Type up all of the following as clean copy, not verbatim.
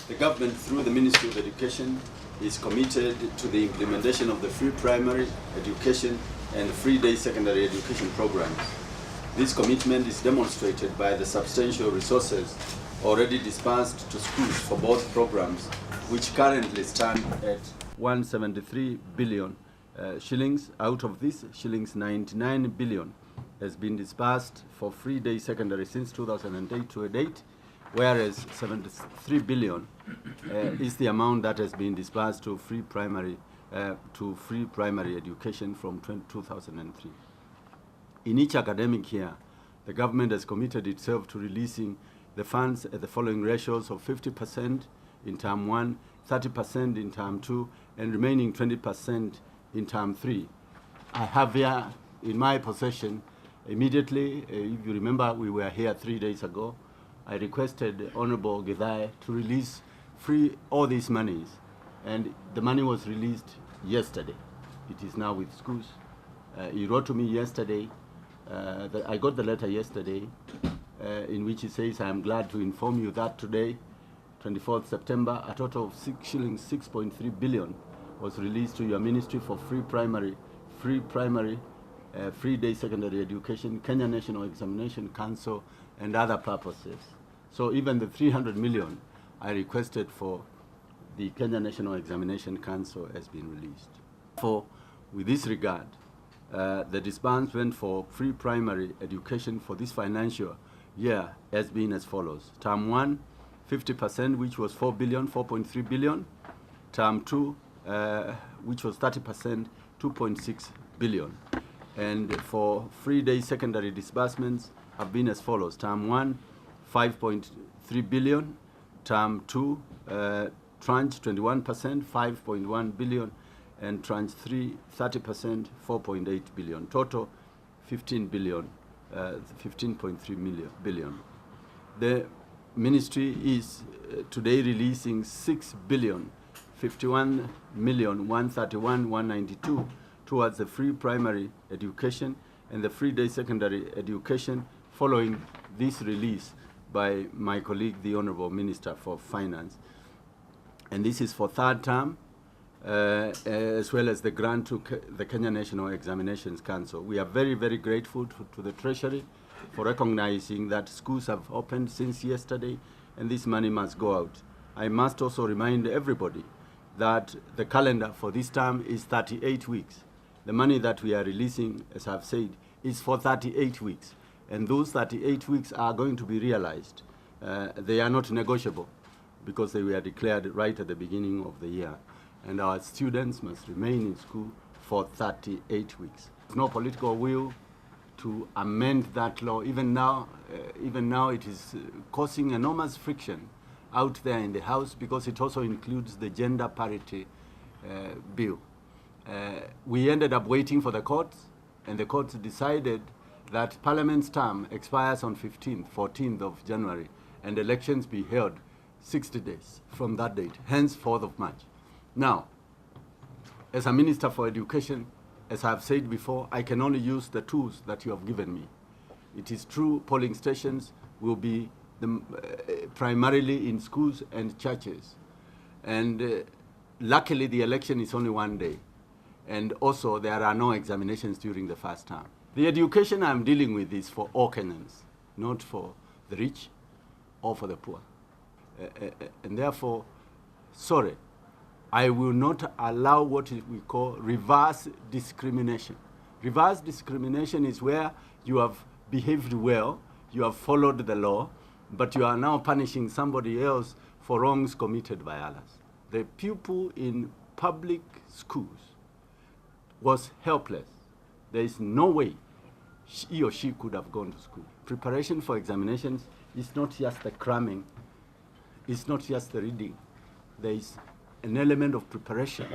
The government, through the Ministry of Education, is committed to the implementation of the free primary education and free day secondary education programs. This commitment is demonstrated by the substantial resources already disbursed to schools for both programs, which currently stand at 173 billion shillings. Out of this, shillings 99 billion has been disbursed for free day secondary since 2008 to date, whereas 73 billion is the amount that has been disbursed to free primary education from 2003. In each academic year, the government has committed itself to releasing the funds at the following ratios of 50% in term 1, 30% in term 2, and remaining 20% in term 3. I have here in my possession immediately, if you remember, we were here 3 days ago, I requested Honorable Githae to release free all these monies, and the money was released yesterday. It is now with schools. He wrote to me yesterday, I got the letter yesterday, in which he says, I am glad to inform you that today, 24th September, a total of shillings 6.3 billion was released to your ministry for free day secondary education, Kenya National Examination Council, and other purposes. So even the 300 million I requested for the Kenya National Examination Council has been released. With this regard, the disbursement for free primary education for this financial year has been as follows. Term 1, 50%, which was 4.3 billion. Term 2, which was 30%, 2.6 billion. And for free day secondary disbursements have been as follows. Term 1, 5.3 billion. Term 2, tranche 21%, 5.1 billion. And tranche 3, 30%, 4.8 billion. Total 15 billion, 15.3 billion. The ministry is today releasing 6 billion, 51,131,192 towards the free primary education and the free day secondary education following this release by my colleague, the Honorable Minister for Finance. And this is for third term, as well as the grant to the Kenya National Examinations Council. We are very, very grateful to the Treasury for recognizing that schools have opened since yesterday and this money must go out. I must also remind everybody that the calendar for this term is 38 weeks. The money that we are releasing, as I've said, is for 38 weeks. And those 38 weeks are going to be realized. They are not negotiable because they were declared right at the beginning of the year. And our students must remain in school for 38 weeks. There's no political will to amend that law. Even now it is causing enormous friction out there in the House because it also includes the gender parity bill. We ended up waiting for the courts, and the courts decided that Parliament's term expires on 14th of January, and elections be held 60 days from that date, hence 4th of March. Now, as a Minister for Education, as I've said before, I can only use the tools that you have given me. It is true polling stations will be primarily in schools and churches. And luckily, the election is only one day. And also, there are no examinations during the first term. The education I'm dealing with is for all Kenyans, not for the rich or for the poor. And therefore, sorry, I will not allow what we call reverse discrimination. Reverse discrimination is where you have behaved well, you have followed the law, but you are now punishing somebody else for wrongs committed by others. The pupil in public schools was helpless. There is no way he or she could have gone to school. Preparation for examinations is not just the cramming, it's not just the reading. There is an element of preparation,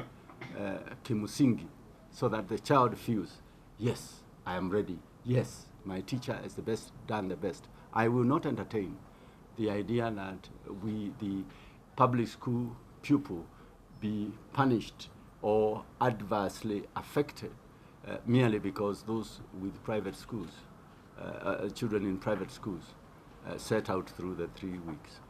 kimusingi, so that the child feels, yes, I am ready. Yes, my teacher has done the best. I will not entertain the idea that the public school pupil be punished or adversely affected merely because those with private schools, children in private schools, set out through the 3 weeks.